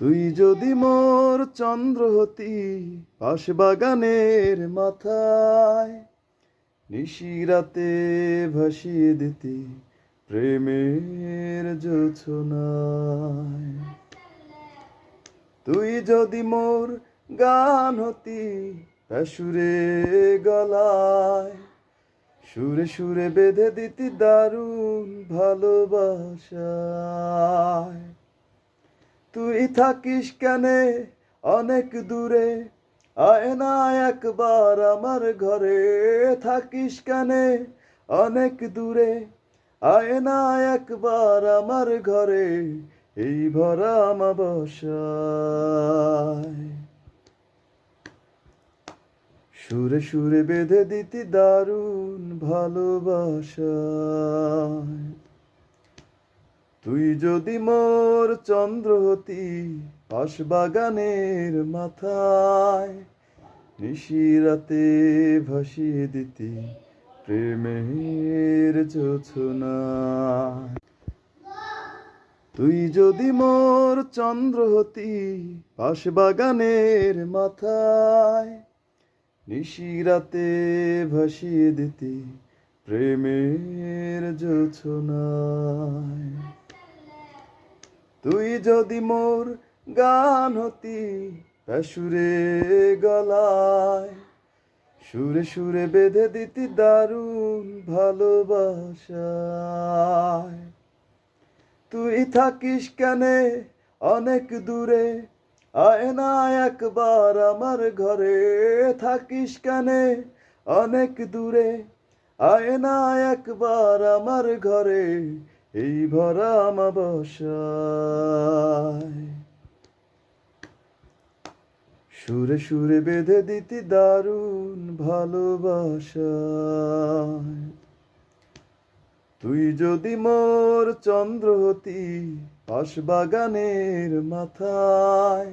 তুই যদি মোর চন্দ্র হতি পাশ বাগানের মাথায়, নিশিরাতে ভাসিয়ে দিতি প্রেমের জোছনায়। তুই যদি মোর গান হতি সুরে গলায়, সুরে সুরে বেঁধে দিতি দারুণ ভালোবাসায়। তুই থাকিস কেনে অনেক দূরে, আয় না একবার আমার ঘরে। থাকিস কেনে অনেক দূরে, আয় না একবার আমার ঘরে, এই ভরা আমাবস্যায়। সুরে সুরে বেঁধে দিতি দারুণ ভালোবাসায়। তুই যদি মোর চন্দ্র হতি পাশ বাগানের মাথায়, নিশিরাতে ভাসিয়ে দিতি প্রেমের জোছনায়। তুই যদি মোর চন্দ্র হতি পাশ বাগানের মাথায়, নিশিরাতে ভাসিয়ে দিতি প্রেমের জোছনায়। তুই যদি মোর গান হতি সুরে গলায়, সুরে সুরে বেঁধে দিতি দারুণ ভালোবাসায়। তুই থাকিস কেনে অনেক দূরে, আয় না একবার আমার ঘরে। থাকিস কেনে অনেক দূরে, আয় না একবার আমার ঘরে, এই ভরা আমাবস্যায়। সুরে সুরে বেঁধে দিতি দারুণ ভালোবাসায়। তুই যদি মোর চন্দ্র হতি পাশ বাগানের মাথায়,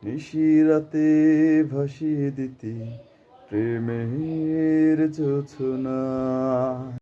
নিশিরাতে ভাসিয়ে দিতি প্রেমের জোছনায়।